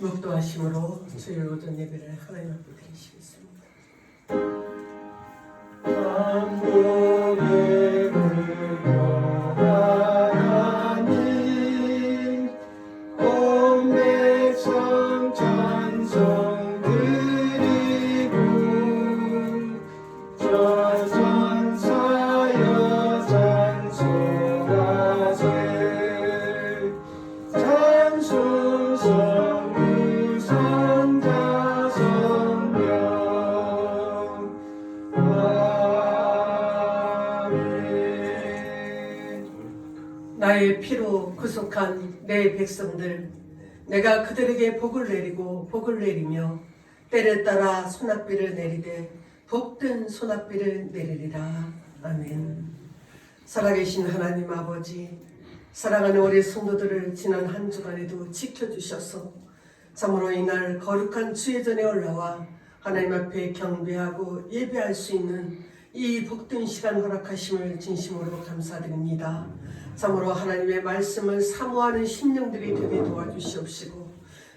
묵도하심으로 주의 오전 예배를 하나님 앞에 드리시겠습니다. 만국의 하나님 온 백성 찬송 드리고 저 천사여 찬송하세 찬송 성부 성자 성령 나의 피로 구속한 내 백성들, 내가 그들에게 복을 내리고 복을 내리며 때를 따라 소낙비를 내리되 복된 소낙비를 내리리라. 아멘. 살아계신 하나님 아버지, 사랑하는 우리 성도들을 지난 한 주간에도 지켜주셔서 참으로 이날 거룩한 주의 전에 올라와 하나님 앞에 경배하고 예배할 수 있는 이 복된 시간 허락하심을 진심으로 감사드립니다. 참으로 하나님의 말씀을 사모하는 심령들이 되게 도와주시옵시고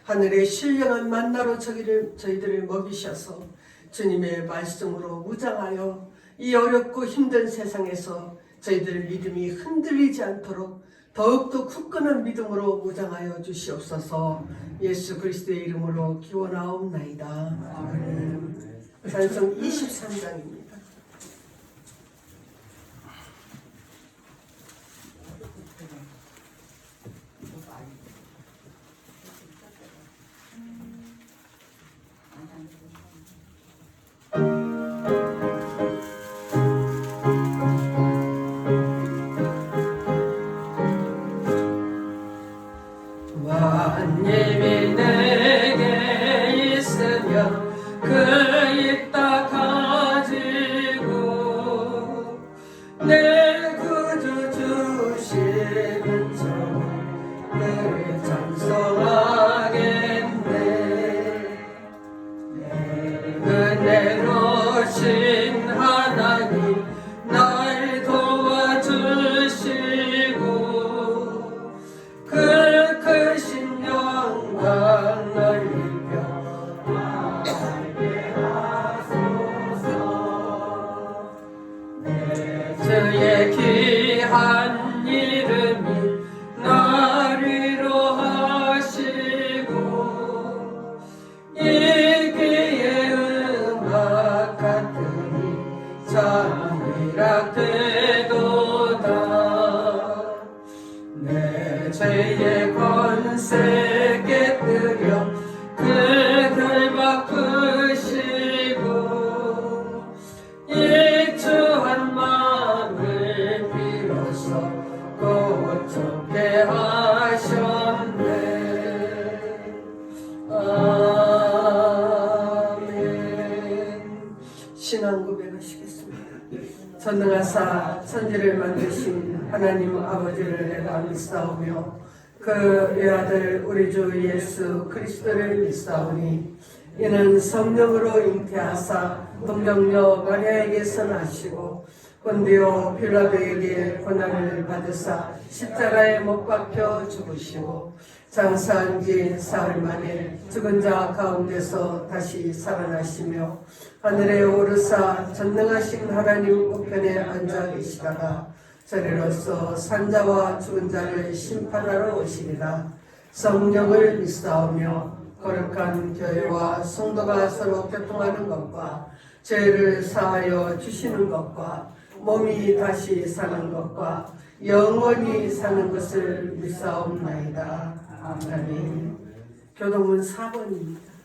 하늘의 신령한 만나로 저희들을 먹이셔서 주님의 말씀으로 무장하여 이 어렵고 힘든 세상에서 저희들 믿음이 흔들리지 않도록 더욱더 굳건한 믿음으로 무장하여 주시옵소서. 예수 그리스도의 이름으로 기원하옵나이다. 아멘. 찬송 23장입니다. 만님이 내게 있으면 그 있다 가지고 내 구주 주시는 저를 찬송하겠네. 은혜로우신 하나님 날 도와주시고 그 크신 영광 넓혀 알게 하소서. 주의 귀한 이름이 날 위로하시고 이 귀의 음악 같으니 잠이라 되도다. 내 죄의 권세 깨뜨려 그 결박 크시고 익주한 마음을 비로소 고촉게 하셨네. 아멘. 신앙 고백하시겠습니다. 전능하사 천지를 만드신 하나님 아버지를 내가 믿사오며 그 외아들 우리 주 예수 그리스도를 믿사오니 이는 성령으로 잉태하사 동정녀 마리아에게서 나시고 본디오 빌라도에게 고난을 받으사 십자가에 못 박혀 죽으시고 장사한 지 사흘 만에 죽은 자 가운데서 다시 살아나시며 하늘에 오르사 전능하신 하나님 우편에 앉아 계시다가 저리로서 산자와 죽은 자를 심판하러 오시리라. 성령을 믿사오며 거룩한 교회와 성도가 서로 교통하는 것과 죄를 사하여 주시는 것과 몸이 다시 사는 것과 영원히 사는 것을 믿사옵나이다. 아멘. 교동문 4번입니다.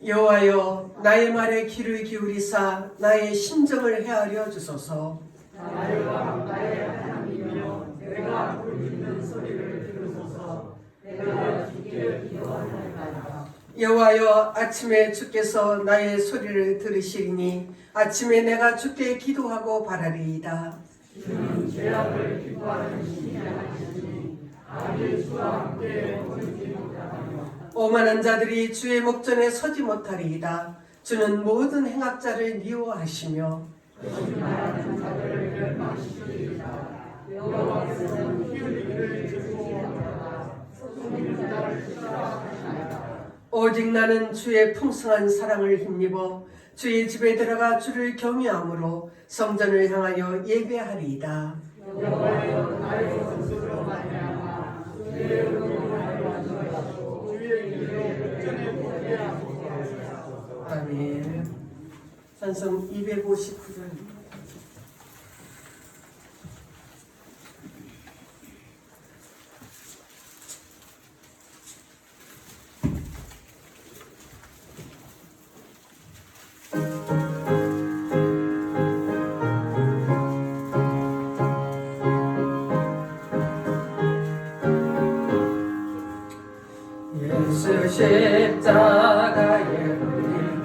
여호와여 나의 말에 귀를 기울이사 나의 심정을 헤아려 주소서. 나를 나의 하나님이여 내가 부르짖는 소리를 들으소서. 내가 주께 기도하나이다. 여호와여 아침에 주께서 나의 소리를 들으시리니 아침에 내가 주께 기도하고 바라리이다. 주는 죄악을 기뻐하는 신이 아니시니 오만한 자들이 주의 목전에 서지 못하리이다. 주는 모든 행악자를 미워하시며 오직 나는 주의 풍성한 사랑을 힘입어 주의 집에 들어가 주를 경외함으로 성전을 향하여 예배하리이다. 아멘. 찬송 259절. 예수 십자가의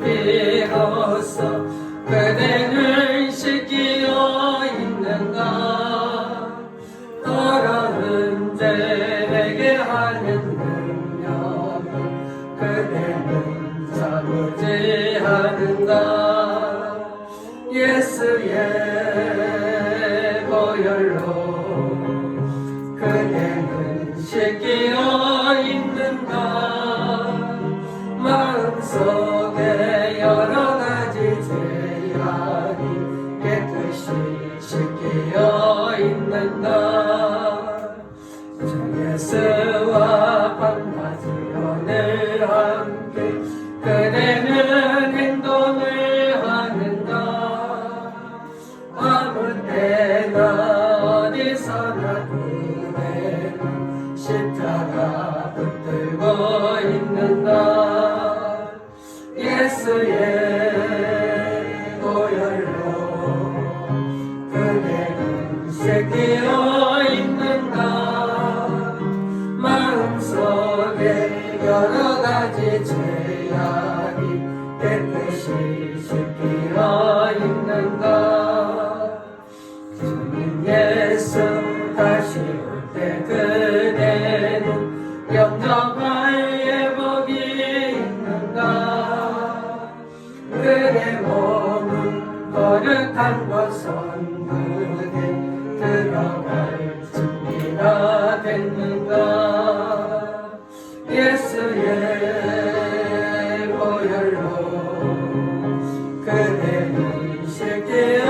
피로써 그대는 씻기어 있는가. 더러운 죄 내게 하는 능력은 그대는 참지 않은가. 예수의 보혈로 그대는 씻기어 있는가. 마음속에 여러 가지 죄악이 깨끗이 씻기어 있는가. 주 예수와 밤낮이 오늘 함께 그대는 행동을 하는가. 아무 때나 어디서나 그대는 십자가 붙들고 있는가. 예수의 보혈로 그대는 씻기어 있는가. 마음속에 여러 가지 죄악이 깨끗이 씻기어 있는가. 주님 예수 다시 올 때 그대는 영접할 예복이 있는가. 그대 몸은 거룩한 곳 성문에 들어갈 준비가 됐는가. 예수의 보혈로 그대는 씻기어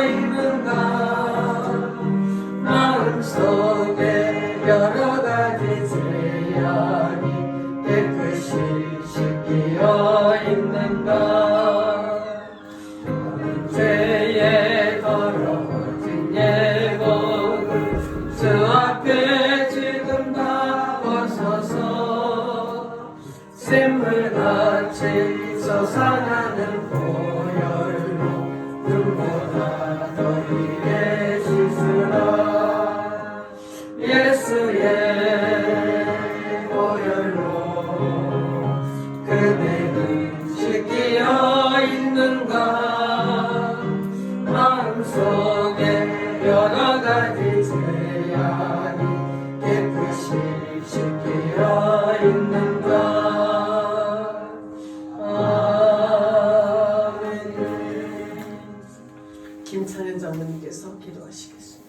있는가. 마음속에 여러 가지 죄악이 깨끗이 씻기어 있는가. 죄에 더러워진 예복을 주 앞에 지금 다 벗어서 샘물같이 솟아나는 보혈로 눈보다 더 이게 씻으라. 예수의 보혈로 그대는 씻기어 있는가. 마음속에 여러 가지 죄악이 깨끗이 씻기어 있는가. 아멘. 김찬현 장로님께서 기도하시겠습니다.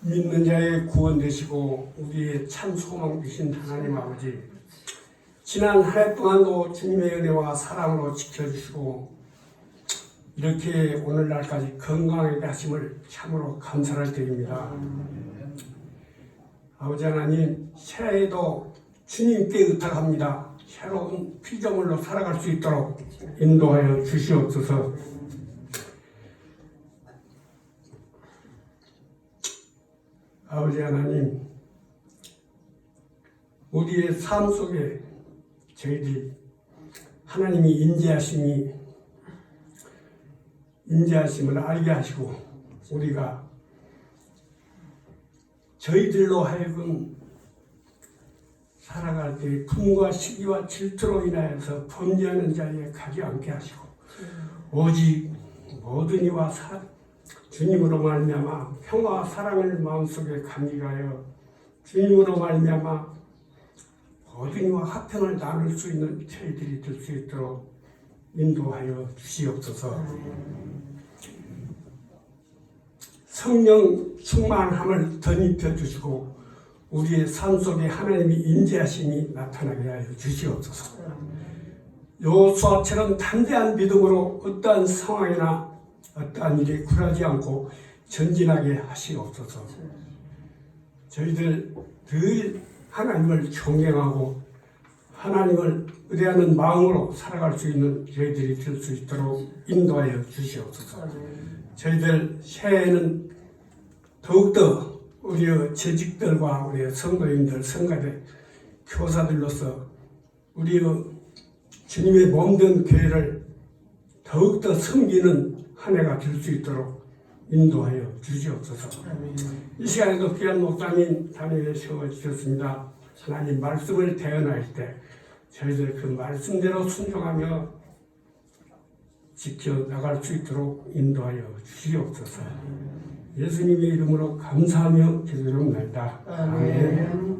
믿는 자의 구원 되시고 우리의 참 소망 되신 하나님 아버지, 지난 한 해 동안도 주님의 은혜와 사랑으로 지켜주시고 이렇게 오늘날까지 건강하게 하심을 참으로 감사를 드립니다. 아버지 하나님, 새해에도 주님께 의탁합니다. 새로운 피조물로 살아갈 수 있도록 인도하여 주시옵소서. 아버지 하나님, 우리의 삶 속에 저희들이 하나님이 인지하심을 알게 하시고 우리가 저희들로 하여금 살아갈 때 분과 시기와 질투로 인하여서 범죄하는 자리에 가지 않게 하시고 오직 모든 이와 주님으로 말미암아 평화와 사랑을 마음속에 감기하여 주님으로 말미암아 모든 이와 화평을 나눌 수 있는 저희들이 될 수 있도록 인도하여 주시옵소서. 성령 충만함을 덧입혀 주시고 우리의 삶 속에 하나님의 인재하심이 나타나게 하여 주시옵소서. 여호수아처럼 담대한 믿음으로 어떠한 상황이나 어떠한 일에 굴하지 않고 전진하게 하시옵소서. 저희들 늘 하나님을 존경하고 하나님을 의뢰하는 마음으로 살아갈 수 있는 저희들이 될 수 있도록 인도하여 주시옵소서. 저희들 새해에는 더욱더 우리의 재직들과 우리의 성도인들, 성가대, 교사들로서 우리의 주님의 몸된 교회를 더욱더 섬기는 한 해가 될 수 있도록 인도하여 주시옵소서. 이 시간에도 귀한 목사님 단위에 세워주셨습니다. 하나님 말씀을 대언할 때 저희들 그 말씀대로 순종하며 지켜나갈 수 있도록 인도하여 주시옵소서. 예수님의 이름으로 감사하며 기도드립니다. 아멘.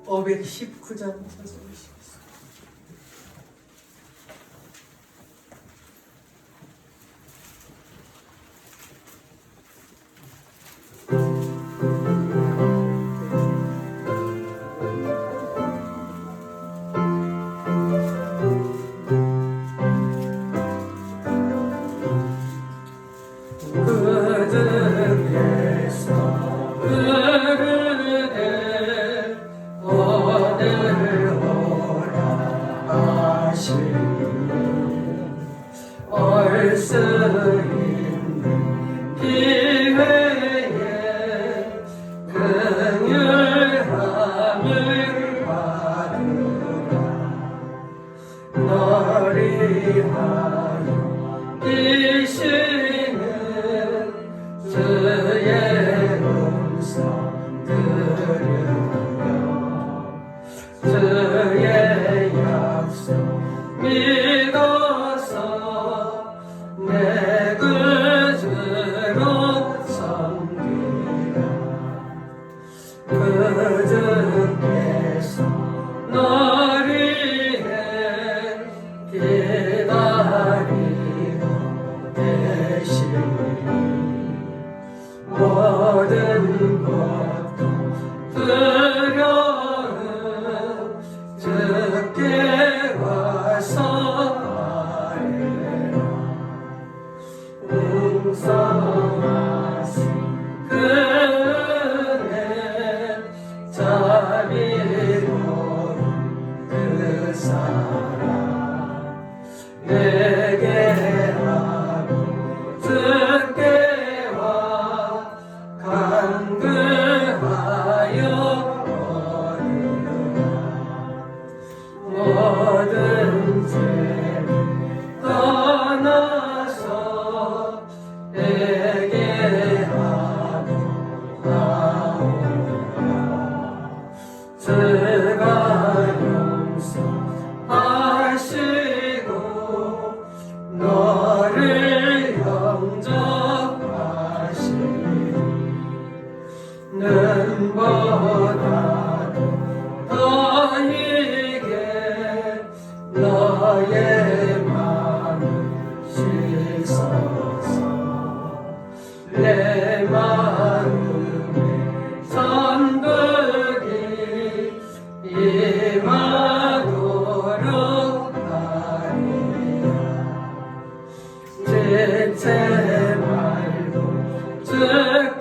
오백 19장 찾아보시겠습니다.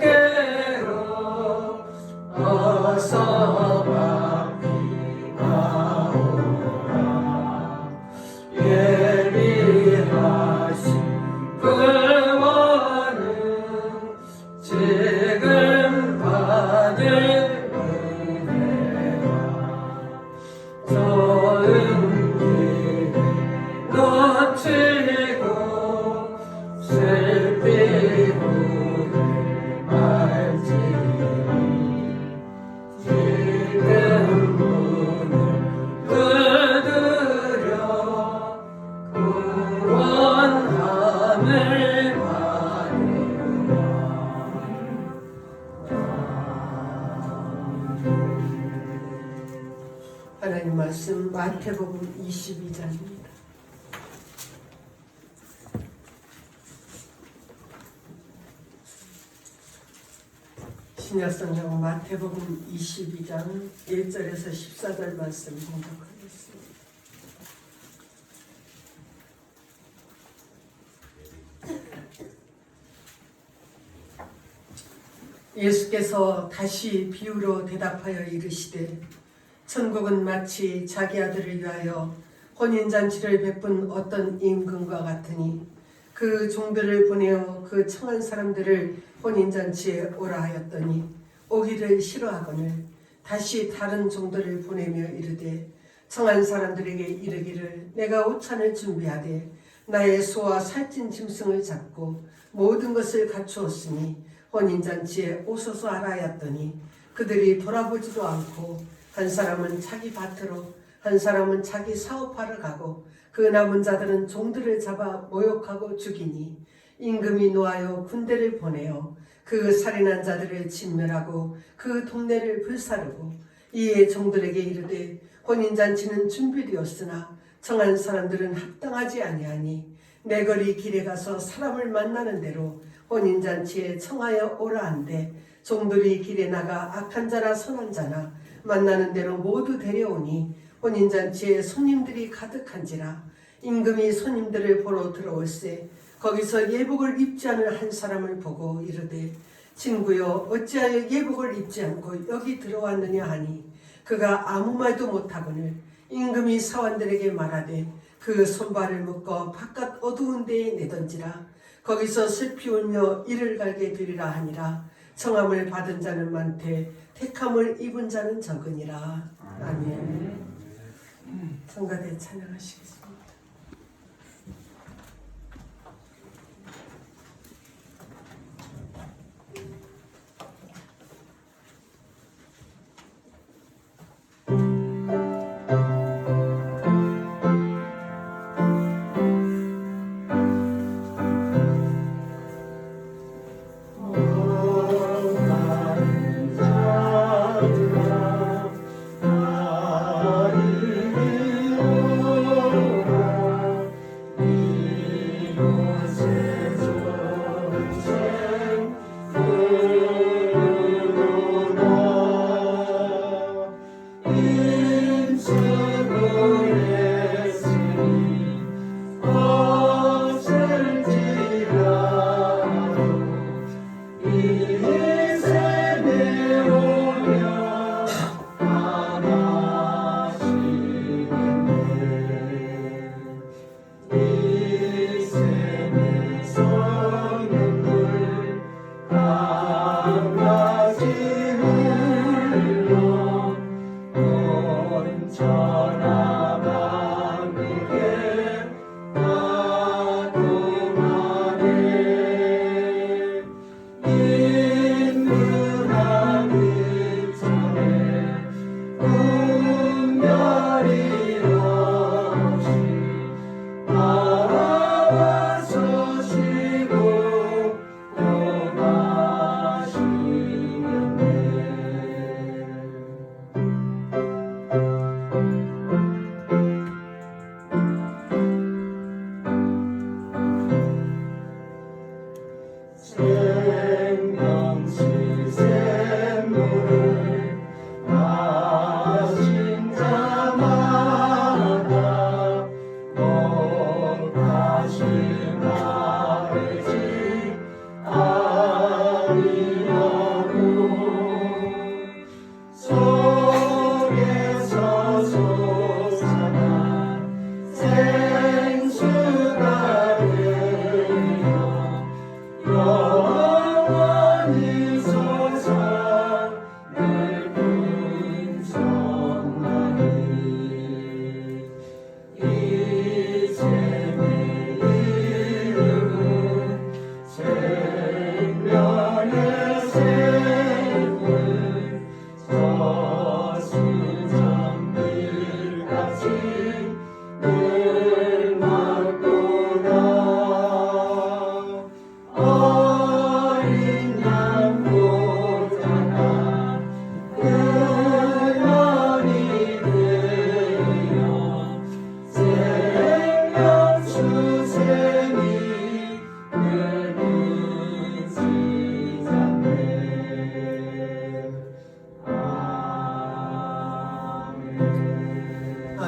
주께로 어서 지금 받을 은혜가 좋은 길 놓치고 슬피 부를 말지니 지금 문을 두드려 구원함을 하나님 말씀 마태복음 22장입니다. 신약성경 마태복음 22장 1절에서 14절 말씀 공독하겠습니다. 예수께서 다시 비유로 대답하여 이르시되 천국은 마치 자기 아들을 위하여 혼인잔치를 베푼 어떤 임금과 같으니 그 종들을 보내어 그 청한 사람들을 혼인잔치에 오라 하였더니 오기를 싫어하거늘 다시 다른 종들을 보내며 이르되 청한 사람들에게 이르기를 내가 오찬을 준비하되 나의 소와 살찐 짐승을 잡고 모든 것을 갖추었으니 혼인잔치에 오소서 하라 하였더니 그들이 돌아보지도 않고 한 사람은 자기 밭으로 한 사람은 자기 사업하러 가고 그 남은 자들은 종들을 잡아 모욕하고 죽이니 임금이 노하여 군대를 보내어 그 살인한 자들을 진멸하고 그 동네를 불사르고 이에 종들에게 이르되 혼인잔치는 준비되었으나 청한 사람들은 합당하지 아니하니 내 거리 길에 가서 사람을 만나는 대로 혼인잔치에 청하여 오라 한데 종들이 길에 나가 악한 자나 선한 자나 만나는 대로 모두 데려오니 혼인잔치에 손님들이 가득한지라 임금이 손님들을 보러 들어올세 거기서 예복을 입지 않은 한 사람을 보고 이르되 친구여 어찌하여 예복을 입지 않고 여기 들어왔느냐 하니 그가 아무 말도 못하거늘 임금이 사원들에게 말하되 그 손발을 묶어 바깥 어두운 데에 내던지라 거기서 슬피 울며 이를 갈게 되리라 하니라 청함을 받은 자는 많되 택함을 입은 자는 적으니라. 아멘. 성가대 찬양하시겠습니다.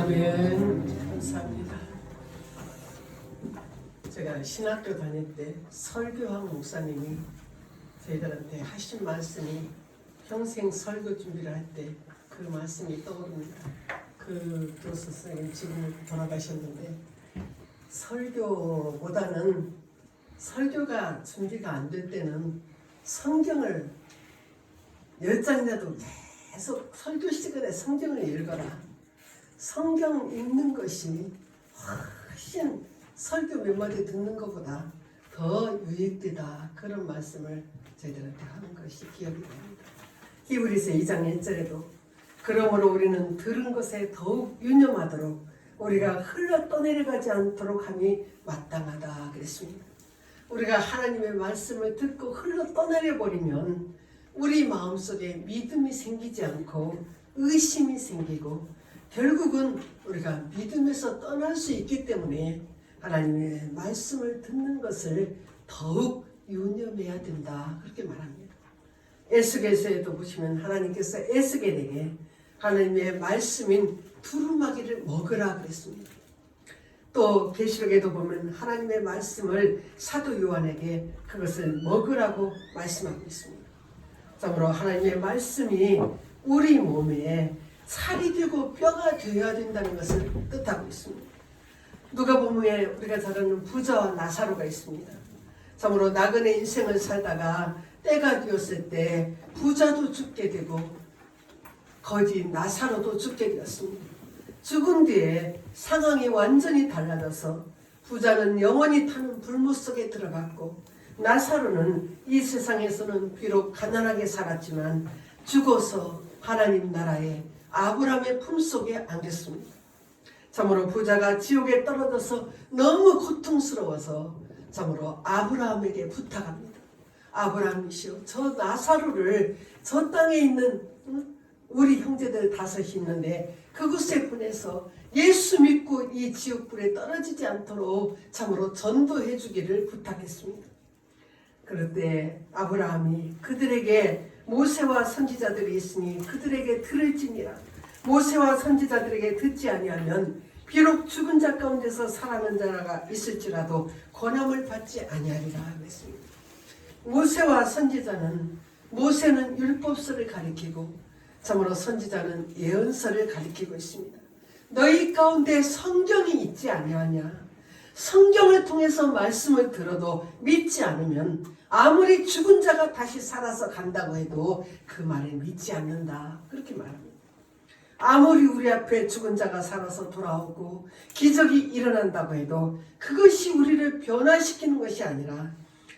아멘. 감사합니다. 제가 신학교 다닐 때 설교학 목사님이 저희들한테 하신 말씀이 평생 설교 준비를 할 때 그 말씀이 떠오릅니다. 그 교수 선생님 지금 돌아가셨는데 설교보다는 설교가 준비가 안 될 때는 성경을 10장이라도 계속 설교 시간에 성경을 읽어라. 성경 읽는 것이 훨씬 설교 몇 마디 듣는 것보다 더 유익되다. 그런 말씀을 저희들한테 하는 것이 기억이 납니다. 히브리서 2장 1절에도 그러므로 우리는 들은 것에 더욱 유념하도록 우리가 흘러 떠내려가지 않도록 함이 마땅하다 그랬습니다. 우리가 하나님의 말씀을 듣고 흘러 떠내려 버리면 우리 마음속에 믿음이 생기지 않고 의심이 생기고 결국은 우리가 믿음에서 떠날 수 있기 때문에 하나님의 말씀을 듣는 것을 더욱 유념해야 된다. 그렇게 말합니다. 에스겔서에도 보시면 하나님께서 에스겔에게 하나님의 말씀인 두루마기를 먹으라 그랬습니다. 또 계시록에도 보면 하나님의 말씀을 사도 요한에게 그것을 먹으라고 말씀하고 있습니다. 참으로 하나님의 말씀이 우리 몸에 살이 되고 뼈가 되어야 된다는 것을 뜻하고 있습니다. 누가복음에 우리가 잘 아는 부자와 나사로가 있습니다. 참으로 나그네 인생을 살다가 때가 되었을 때 부자도 죽게 되고 거지 나사로도 죽게 되었습니다. 죽은 뒤에 상황이 완전히 달라져서 부자는 영원히 타는 불못 속에 들어갔고 나사로는 이 세상에서는 비록 가난하게 살았지만 죽어서 하나님 나라에 아브라함의 품속에 안겼습니다. 참으로 부자가 지옥에 떨어져서 너무 고통스러워서 참으로 아브라함에게 부탁합니다. 아브라함이시여, 저 나사로를 저 땅에 있는 우리 형제들 5이 있는데 그곳에 보내서 예수 믿고 이 지옥불에 떨어지지 않도록 참으로 전도해 주기를 부탁했습니다. 그럴 때 아브라함이 그들에게 모세와 선지자들이 있으니 그들에게 들을지니라. 모세와 선지자들에게 듣지 아니하면 비록 죽은 자 가운데서 살아난 자가 있을지라도 권함을 받지 아니하리라 했습니다. 모세와 선지자는 모세는 율법서를 가리키고 참으로 선지자는 예언서를 가리키고 있습니다. 너희 가운데 성경이 있지 아니하냐? 성경을 통해서 말씀을 들어도 믿지 않으면 아무리 죽은 자가 다시 살아서 간다고 해도 그 말을 믿지 않는다. 그렇게 말합니다. 아무리 우리 앞에 죽은 자가 살아서 돌아오고 기적이 일어난다고 해도 그것이 우리를 변화시키는 것이 아니라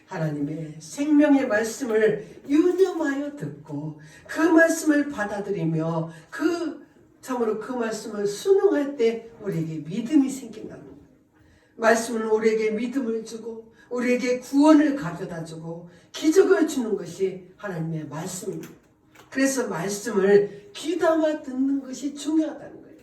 하나님의 생명의 말씀을 유념하여 듣고 그 말씀을 받아들이며 참으로 그 말씀을 순응할 때 우리에게 믿음이 생긴다는 거예요. 말씀은 우리에게 믿음을 주고 우리에게 구원을 가져다 주고 기적을 주는 것이 하나님의 말씀입니다. 그래서 말씀을 귀담아 듣는 것이 중요하다는 거예요.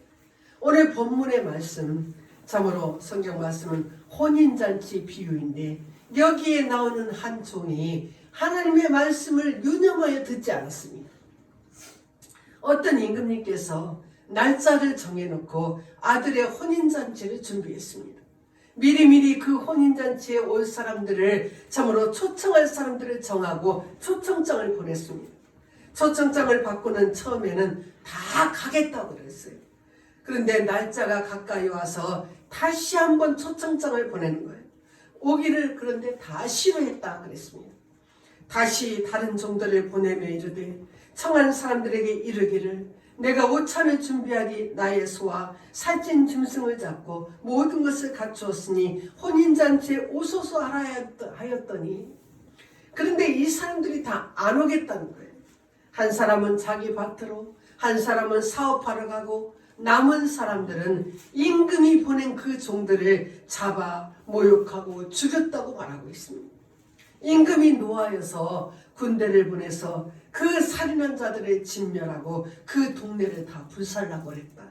오늘 본문의 말씀, 참으로 성경 말씀은 혼인잔치 비유인데 여기에 나오는 한 종이 하나님의 말씀을 유념하여 듣지 않았습니다. 어떤 임금님께서 날짜를 정해놓고 아들의 혼인잔치를 준비했습니다. 미리미리 그 혼인잔치에 올 사람들을 참으로 초청할 사람들을 정하고 초청장을 보냈습니다. 초청장을 받고는 처음에는 다 가겠다고 그랬어요. 그런데 날짜가 가까이 와서 다시 한번 초청장을 보내는 거예요. 오기를 그런데 다 싫어했다 그랬습니다. 다시 다른 종들을 보내며 이르되 청한 사람들에게 이르기를 내가 오찬을 준비하기 나의 소와 살찐 짐승을 잡고 모든 것을 갖추었으니 혼인잔치에 오소서 하였더니 그런데 이 사람들이 다 안 오겠다는 거예요. 한 사람은 자기 밭으로, 한 사람은 사업하러 가고 남은 사람들은 임금이 보낸 그 종들을 잡아 모욕하고 죽였다고 말하고 있습니다. 임금이 노하여서 군대를 보내서 그 살인한 자들을 진멸하고 그 동네를 다 불살라고 했다.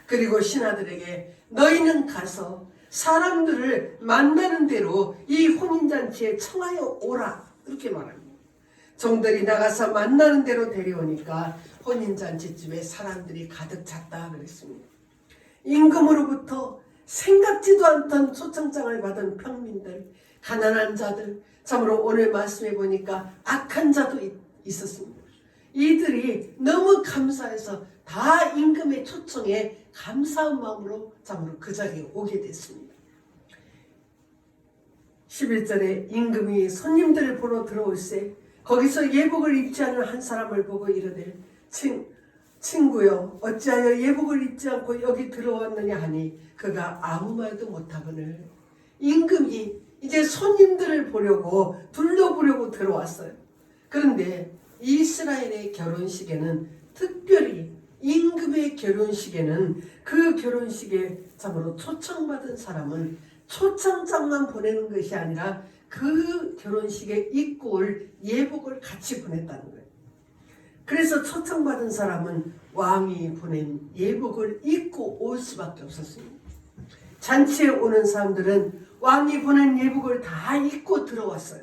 그리고 신하들에게 너희는 가서 사람들을 만나는 대로 이 혼인잔치에 청하여 오라. 이렇게 말합니다. 종들이 나가서 만나는 대로 데려오니까 혼인잔치집에 사람들이 가득 찼다 그랬습니다. 임금으로부터 생각지도 않던 초청장을 받은 평민들, 가난한 자들, 참으로 오늘 말씀해 보니까 악한 자도 있었습니다. 이들이 너무 감사해서 다 임금의 초청에 감사한 마음으로 참으로 그 자리에 오게 됐습니다. 11절에 임금이 손님들을 보러 들어올세 거기서 예복을 입지 않은 한 사람을 보고 이르되 친구여 어찌하여 예복을 입지 않고 여기 들어왔느냐 하니 그가 아무 말도 못하거늘. 임금이 이제 손님들을 보려고 둘러보려고 들어왔어요. 그런데 이스라엘의 결혼식에는 특별히 임금의 결혼식에는 그 결혼식에 참으로 초청받은 사람은 초청장만 보내는 것이 아니라 그 결혼식에 입고 올 예복을 같이 보냈다는 거예요. 그래서 초청받은 사람은 왕이 보낸 예복을 입고 올 수밖에 없었습니다. 잔치에 오는 사람들은 왕이 보낸 예복을 다 입고 들어왔어요.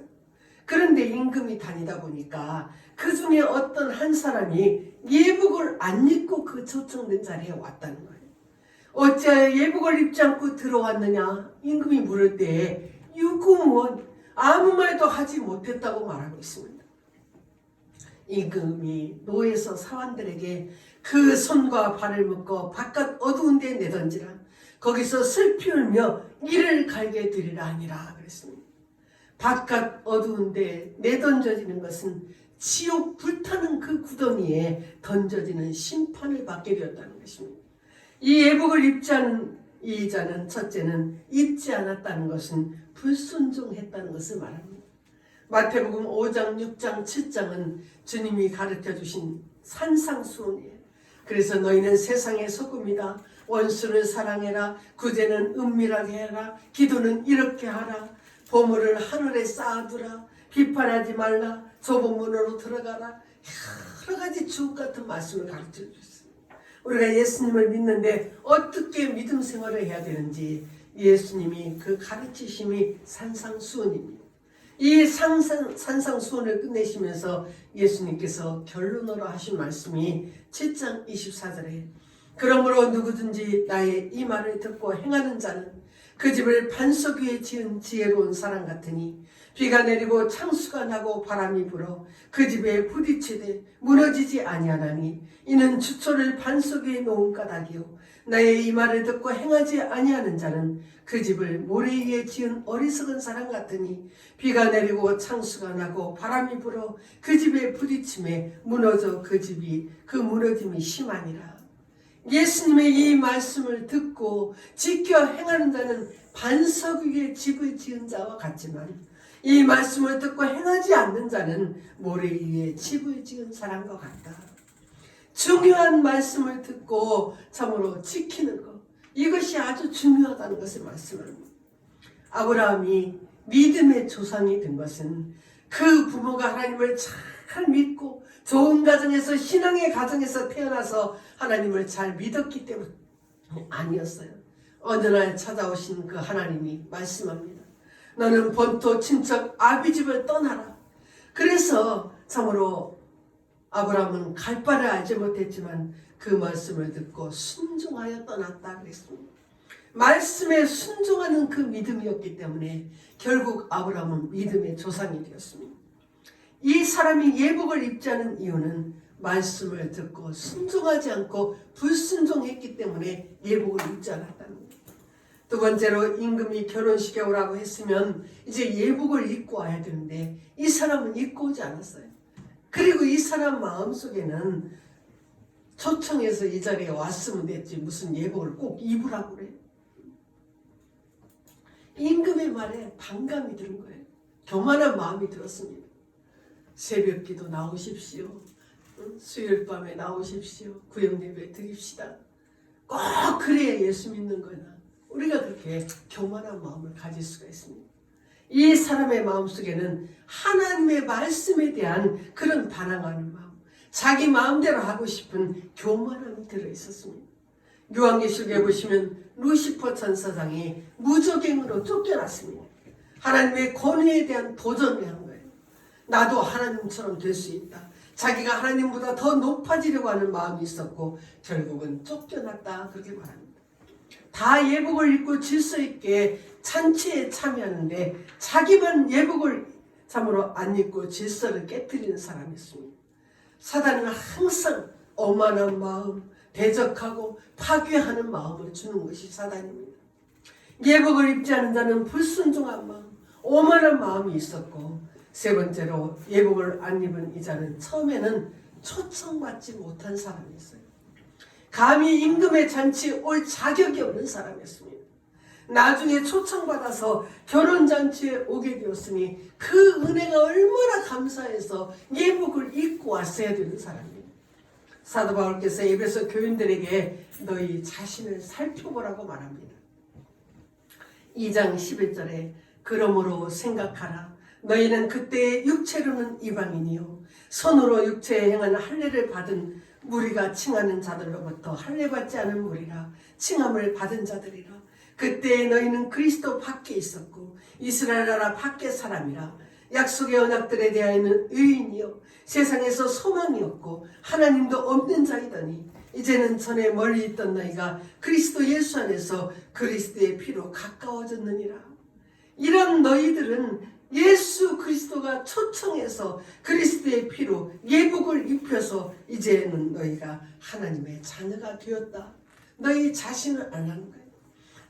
그런데 임금이 다니다 보니까 그 중에 어떤 한 사람이 예복을 안 입고 그 초청된 자리에 왔다는 거예요. 어찌하여 예복을 입지 않고 들어왔느냐? 임금이 물을 때에 유구무원 아무 말도 하지 못했다고 말하고 있습니다. 임금이 노에서 사환들에게 그 손과 발을 묶어 바깥 어두운 데 내던지라 거기서 슬피 울며 이를 갈게 되리라 하니라 그랬습니다. 바깥 어두운 데 내던져지는 것은 지옥 불타는 그 구덩이에 던져지는 심판을 받게 되었다는 것입니다. 이 예복을 입지 않은 이 자는 첫째는 입지 않았다는 것은 불순종했다는 것을 말합니다. 마태복음 5장, 6장, 7장은 주님이 가르쳐 주신 산상수훈이에요. 그래서 너희는 세상의 소금이다. 원수를 사랑해라. 구제는 은밀하게 해라. 기도는 이렇게 하라. 보물을 하늘에 쌓아두라. 비판하지 말라. 좁은 문으로 들어가라. 여러 가지 주옥 같은 말씀을 가르쳐 주셨어요. 우리가 예수님을 믿는데 어떻게 믿음 생활을 해야 되는지 예수님이 그 가르치심이 산상수훈입니다. 이 산상수훈을 끝내시면서 예수님께서 결론으로 하신 말씀이 7장 24절에 그러므로 누구든지 나의 이 말을 듣고 행하는 자는 그 집을 반석 위에 지은 지혜로운 사람 같으니 비가 내리고 창수가 나고 바람이 불어 그 집에 부딪히되 무너지지 아니하나니 이는 주초를 반석 위에 놓은 까닭이요 나의 이 말을 듣고 행하지 아니하는 자는 그 집을 모래 위에 지은 어리석은 사람 같으니 비가 내리고 창수가 나고 바람이 불어 그 집에 부딪힘에 무너져 그 집이 그 무너짐이 심하니라. 예수님의 이 말씀을 듣고 지켜 행하는 자는 반석 위에 집을 지은 자와 같지만 이 말씀을 듣고 행하지 않는 자는 모래 위에 집을 지은 사람과 같다. 중요한 말씀을 듣고 참으로 지키는 것, 이것이 아주 중요하다는 것을 말씀합니다. 아브라함이 믿음의 조상이 된 것은 그 부모가 하나님을 잘 믿고 좋은 가정에서 신앙의 가정에서 태어나서 하나님을 잘 믿었기 때문에 아니었어요. 어느 날 찾아오신 그 하나님이 말씀합니다. 너는 본토 친척 아비집을 떠나라. 그래서 참으로 아브라함은 갈 바를 알지 못했지만 그 말씀을 듣고 순종하여 떠났다 그랬습니다. 말씀에 순종하는 그 믿음이었기 때문에 결국 아브라함은 믿음의 조상이 되었습니다. 이 사람이 예복을 입지 않은 이유는 말씀을 듣고 순종하지 않고 불순종했기 때문에 예복을 입지 않았다는 거예요. 두 번째로 임금이 결혼식에 오라고 했으면 이제 예복을 입고 와야 되는데 이 사람은 입고 오지 않았어요. 그리고 이 사람 마음속에는 초청해서 이 자리에 왔으면 됐지 무슨 예복을 꼭 입으라고 그래. 임금의 말에 반감이 드는 거예요. 교만한 마음이 들었습니다. 새벽기도 나오십시오. 수요일 밤에 나오십시오. 구역예배 드립시다. 꼭 그래야 예수 믿는 거나 우리가 그렇게 교만한 마음을 가질 수가 있습니다. 이 사람의 마음속에는 하나님의 말씀에 대한 그런 반항하는 마음, 자기 마음대로 하고 싶은 교만함이 들어있었습니다. 요한계시록에 보시면 루시퍼 천사장이 무적행으로 쫓겨났습니다. 하나님의 권위에 대한 도전을 한 거예요. 나도 하나님처럼 될 수 있다. 자기가 하나님보다 더 높아지려고 하는 마음이 있었고 결국은 쫓겨났다 그렇게 말합니다. 다 예복을 입고 질서 있게 잔치에 참여하는데 자기만 예복을 참으로 안 입고 질서를 깨뜨리는 사람이 있습니다. 사단은 항상 오만한 마음, 대적하고 파괴하는 마음을 주는 것이 사단입니다. 예복을 입지 않은 자는 불순종한 마음, 오만한 마음이 있었고, 세 번째로 예복을 안 입은 이 자는 처음에는 초청받지 못한 사람이었어요. 감히 임금의 잔치에 올 자격이 없는 사람이었습니다. 나중에 초청받아서 결혼잔치에 오게 되었으니 그 은혜가 얼마나 감사해서 예복을 입고 왔어야 되는 사람이에요. 사도 바울께서 에베소 교인들에게 너희 자신을 살펴보라고 말합니다. 2장 11절에 그러므로 생각하라. 너희는 그때의 육체로는 이방인이요 손으로 육체에 행한 할례를 받은 무리가 칭하는 자들로부터 할례받지 않은 무리라 칭함을 받은 자들이라. 그때 너희는 그리스도 밖에 있었고 이스라엘 나라 밖의 사람이라. 약속의 언약들에 대하여는 의인이요 세상에서 소망이 없고 하나님도 없는 자이더니 이제는 전에 멀리 있던 너희가 그리스도 예수 안에서 그리스도의 피로 가까워졌느니라. 이런 너희들은 예수 그리스도가 초청해서 그리스도의 피로 예복을 입혀서 이제는 너희가 하나님의 자녀가 되었다. 너희 자신을 알라는 거예요.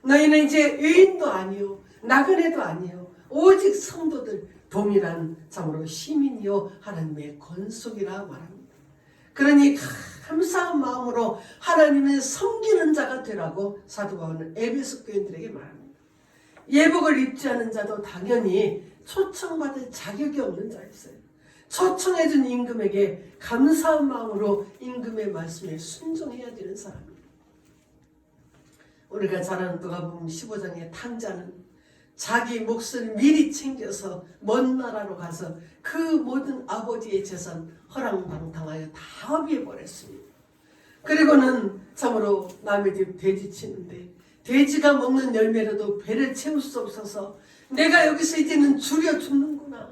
너희는 이제 의인도 아니요 나그네도 아니요 오직 성도들 동일한 참으로 시민이요 하나님의 권속이라 말합니다. 그러니 감사한 마음으로 하나님을 섬기는 자가 되라고 사도 바울은 에베소 교인들에게 말합니다. 예복을 입지 않은 자도 당연히 초청받을 자격이 없는 자였어요. 초청해준 임금에게 감사한 마음으로 임금의 말씀에 순종해야 되는 사람입니다. 우리가 잘 아는 누가복음 15장의 탕자는 자기 몫을 미리 챙겨서 먼 나라로 가서 그 모든 아버지의 재산 허랑방탕하여 다 허비해버렸습니다. 그리고는 참으로 남의 집 돼지 치는데 돼지가 먹는 열매로도 배를 채울 수 없어서 내가 여기서 이제는 줄여 죽는구나.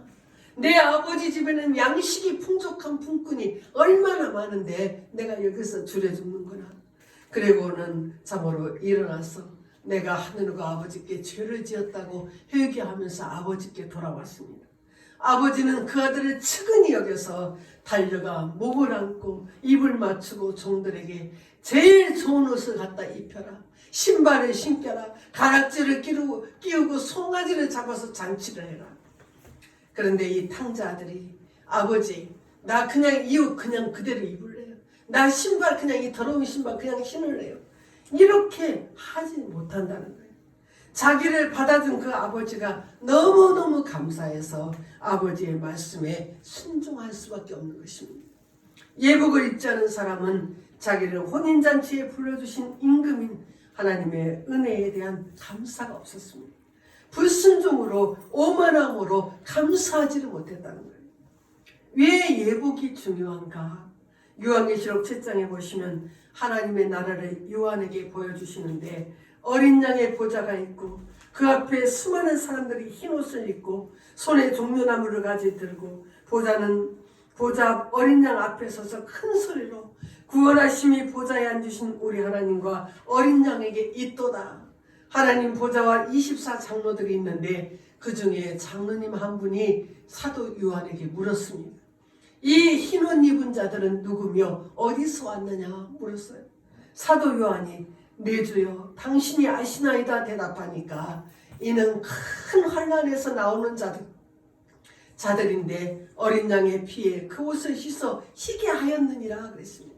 내 아버지 집에는 양식이 풍족한 품꾼이 얼마나 많은데 내가 여기서 줄여 죽는구나. 그리고는 참으로 일어나서 내가 하늘과 아버지께 죄를 지었다고 회개하면서 아버지께 돌아왔습니다. 아버지는 그 아들을 측은히 여겨서 달려가 목을 안고 입을 맞추고 종들에게 제일 좋은 옷을 갖다 입혀라. 신발을 신겨라. 가락지를 끼우고 송아지를 잡아서 잔치를 해라. 그런데 이 탕자 아들이 아버지 나 그냥 이 옷 그냥 그대로 입을래요. 나 신발 그냥 이 더러운 신발 그냥 신을래요. 이렇게 하지 못한다는 거예요. 자기를 받아준 그 아버지가 너무너무 감사해서 아버지의 말씀에 순종할 수밖에 없는 것입니다. 예복을 입지 않은 사람은 자기를 혼인잔치에 불러주신 임금인 하나님의 은혜에 대한 감사가 없었습니다. 불순종으로 오만함으로 감사하지를 못했다는 거예요. 왜 예복이 중요한가? 요한계시록 7장에 보시면 하나님의 나라를 요한에게 보여주시는데 어린 양의 보좌가 있고 그 앞에 수많은 사람들이 흰옷을 입고 손에 종려나무를 가지 들고 보좌 어린 양 앞에 서서 큰 소리로 구원하심이 보좌에 앉으신 우리 하나님과 어린 양에게 있도다. 하나님 보좌와 24장로들이 있는데 그 중에 장로님 한 분이 사도 요한에게 물었습니다. 이 흰옷 입은 자들은 누구며 어디서 왔느냐 물었어요. 사도 요한이 내 주여 당신이 아시나이다 대답하니까 이는 큰 환난에서 나오는 자들인데 어린 양의 피에 그 옷을 씻어 희게 하였느니라 그랬습니다.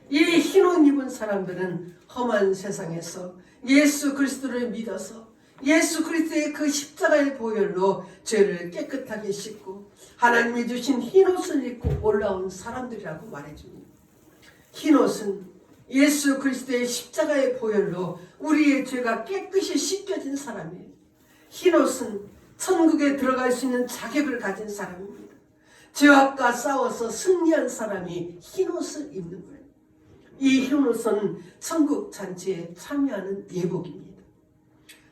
이 흰옷 입은 사람들은 험한 세상에서 예수 그리스도를 믿어서 예수 그리스도의 그 십자가의 보혈로 죄를 깨끗하게 씻고 하나님이 주신 흰옷을 입고 올라온 사람들이라고 말해줍니다. 흰옷은 예수 그리스도의 십자가의 보혈로 우리의 죄가 깨끗이 씻겨진 사람이에요. 흰옷은 천국에 들어갈 수 있는 자격을 가진 사람입니다. 죄악과 싸워서 승리한 사람이 흰옷을 입는 거예요. 이 흰옷은 천국 잔치에 참여하는 예복입니다.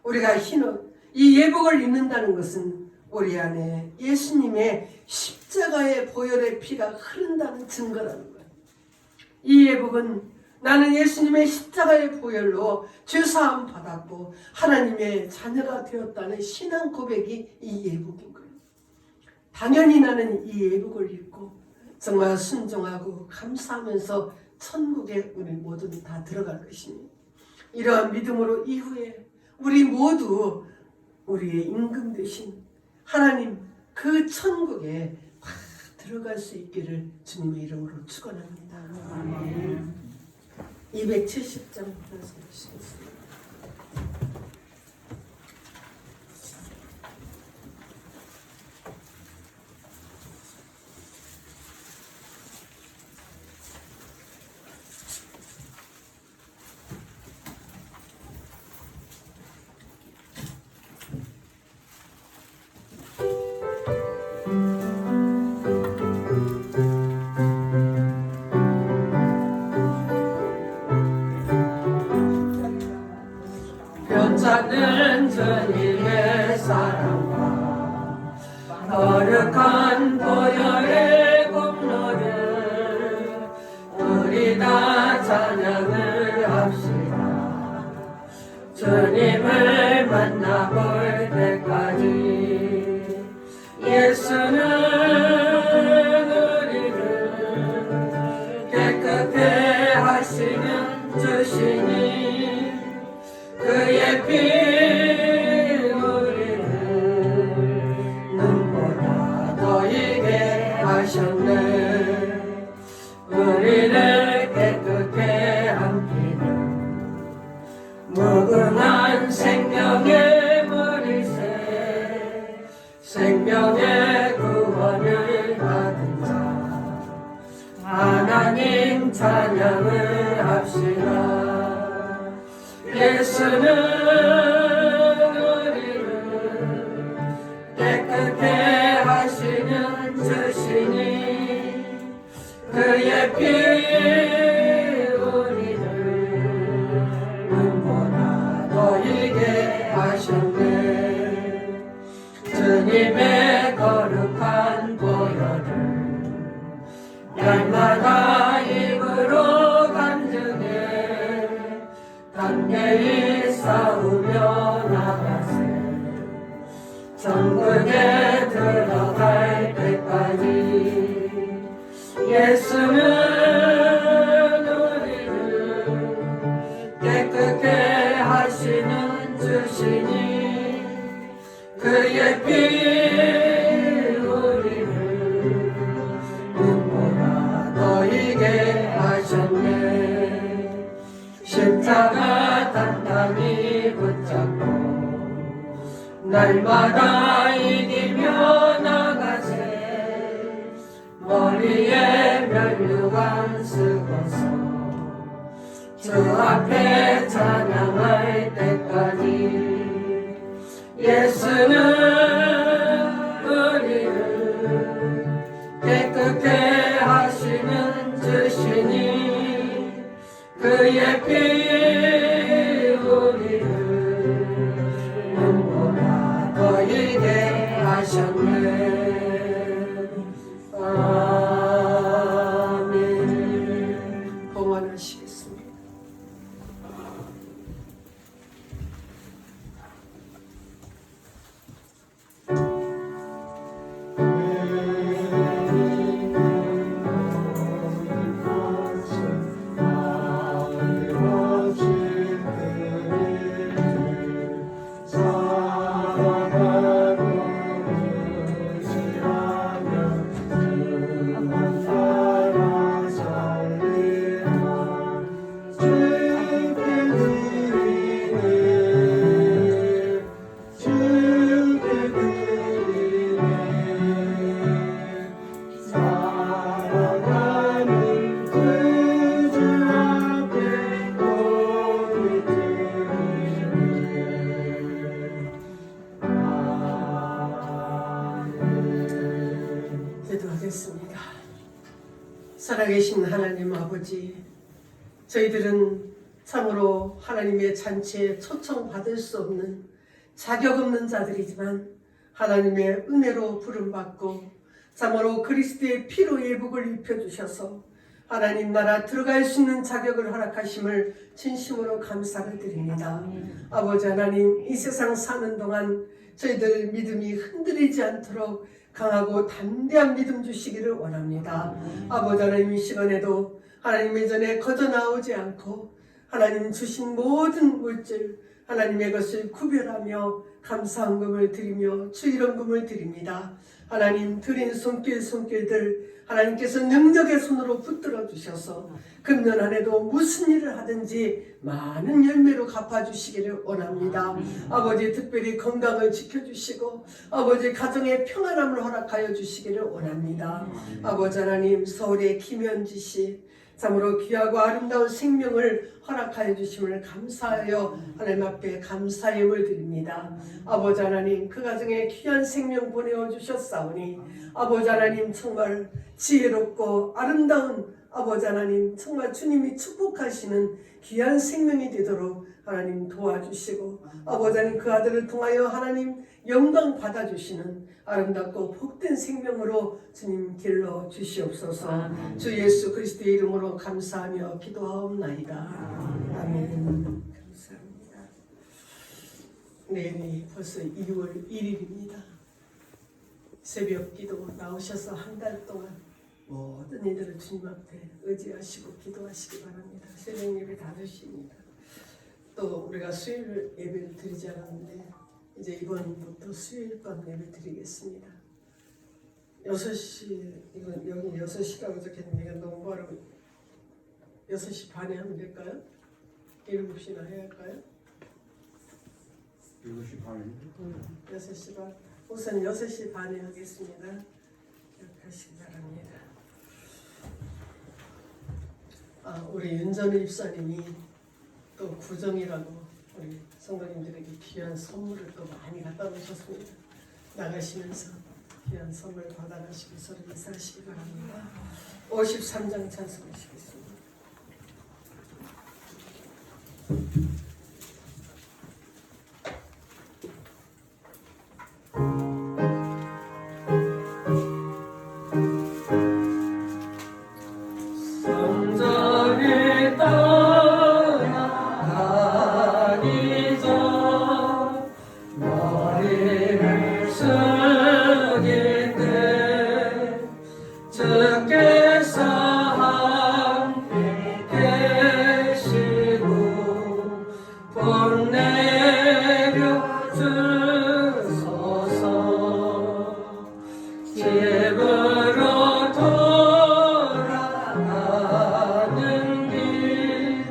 우리가 흰옷, 이 예복을 입는다는 것은 우리 안에 예수님의 십자가의 보혈의 피가 흐른다는 증거라는 거예요. 이 예복은 나는 예수님의 십자가의 보혈로 죄사함 받았고 하나님의 자녀가 되었다는 신앙 고백이 이 예복인 거예요. 당연히 나는 이 예복을 입고 정말 순종하고 감사하면서 천국에 우리 모두는 다 들어갈 것이니 이러한 믿음으로 이후에 우리 모두 우리의 임금 되신 하나님 그 천국에 확 들어갈 수 있기를 주님의 이름으로 축원합니다. 270장 말씀하시겠습니다. 변찮는 주님의 사랑과 거룩한 보혈의 공로를 우리 다 찬양을 합시다. 주님을 만나볼 때까지 예수는 우리를 깨끗해 하시는 주시니 그의 피 우리를 눈보다 더 이게 하셨네. 우리를 깨끗해 한 피는 무궁한 생명의 물일새 생명의 구원을 받은 자 하나님 찬양을 합시다. 예수는 우리를 깨끗해 하시는 주시니 그의 피 우리를 눈보다 더 이게 하셨네. 주님의 거룩한 보혈을 날마다 입으로 간증해 담대히 싸우며 나가세. 천국에 들어갈 때까지 예수는 우리를 깨끗해 하시는 주시니 그의 피 우리를 눈보다 더 이게 하셨네. 십자가 단단히 붙잡고 날마다 이기며 나가세. 머리에 면류관 쓰고서 주 앞에 찬양할 때까지 예수는 우리를 깨끗해 하시는 주시니 그의 피 우리를 눈보다 더 이게 하셨네. 아멘. 봉헌하시겠습니다. 기도하겠습니다. 살아계신 하나님 아버지, 저희들은 참으로 하나님의 잔치에 초청받을 수 없는 자격 없는 자들이지만 하나님의 은혜로 부름받고 참으로 그리스도의 피로 예복을 입혀주셔서 하나님 나라 들어갈 수 있는 자격을 허락하심을 진심으로 감사를 드립니다. 아버지 하나님, 이 세상 사는 동안 저희들 믿음이 흔들리지 않도록 강하고 담대한 믿음 주시기를 원합니다. 아버지 하나님, 이 시간에도 하나님의 전에 거저 나오지 않고 하나님 주신 모든 물질 하나님의 것을 구별하며 감사헌금을 드리며 주일헌금을 드립니다. 하나님 드린 손길들 하나님께서 능력의 손으로 붙들어 주셔서 금년 안에도 무슨 일을 하든지 많은 열매로 갚아주시기를 원합니다. 아버지 특별히 건강을 지켜주시고 아버지 가정의 평안함을 허락하여 주시기를 원합니다. 아버지 하나님, 서울의 김현지 씨 참으로 귀하고 아름다운 생명을 허락하여 주심을 감사하여 하나님 앞에 감사임을 드립니다. 아버지 하나님, 그 가정에 귀한 생명 보내어 주셨사오니 아버지 하나님, 정말 지혜롭고 아름다운 아버지 하나님, 정말 주님이 축복하시는 귀한 생명이 되도록 하나님 도와주시고 아버지 하나님, 그 아들을 통하여 하나님 영광 받아주시는 아름답고 복된 생명으로 주님 길러 주시옵소서. 주 예수 그리스도의 이름으로 감사하며 기도하옵나이다. 아멘. 감사합니다. 내일이 벌써 2월 1일입니다. 새벽 기도 나오셔서 한 달 동안 모든 이들을 주님 앞에 의지하시고 기도하시기 바랍니다. 새벽 예배 5시입니다. 또 우리가 수요일 예배를 드리지 않았는데 이제 이번부터 수요일 밤 예배 드리겠습니다. 6시, 이건 여기 6시라고 적혔는데 이건 너무 빠르고 6시 반에 하면 될까요? 7시나 해야 할까요? 7시 반입니다. 6시 반. 우선 6시 반에 하겠습니다. 기억하시기 바랍니다. 우리 윤전우 입사님이 또 구정이라고 우리 성도님들에게 귀한 선물을 또 많이 갖다 놓으셨습니다. 나가시면서 귀한 선물 받아가시고 서로 인사하시기 바랍니다. 53장 찬송하시겠습니다. 성전을 떠나가기 전 머리를 숙일 때 주께서 함께 계시고 본 내려 주소서. 집으로 돌아가는 길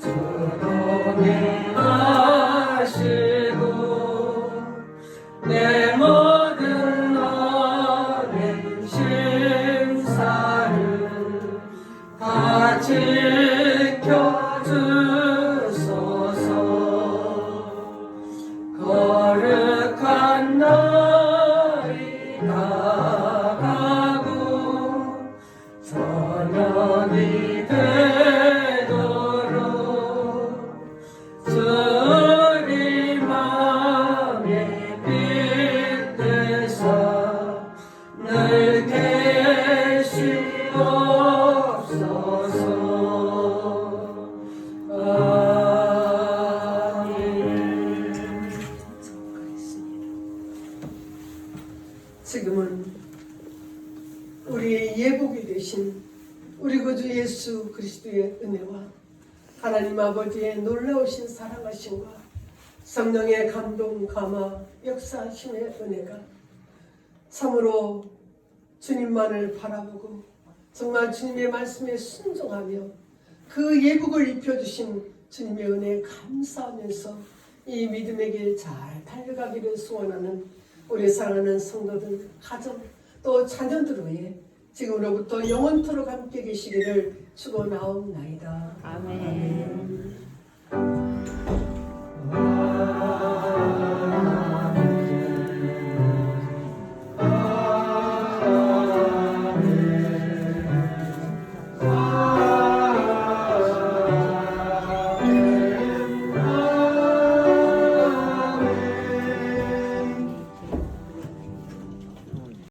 주동이 하시고 내 모든 어린 심사를 다 지켜주소서. 거룩한 날이 다가고 저녁이 되도록 주리 맘에 빛내사 늘 계시옵소서. 아멘. 지금은 우리의 예복이 되신 우리 구주 예수 그리스도의 은혜와 하나님 아버지의 놀라우신 사랑하심과 성령의 감동, 감화, 역사하심의 은혜가 참으로 주님만을 바라보고 정말 주님의 말씀에 순종하며 그 예복을 입혀주신 주님의 은혜에 감사하면서 이 믿음의 길 잘 달려가기를 소원하는 우리 사랑하는 성도들, 가정, 또 자녀들 위해 지금으로부터 영원토록 함께 계시기를 축원하옵나이다. 아멘. 아멘.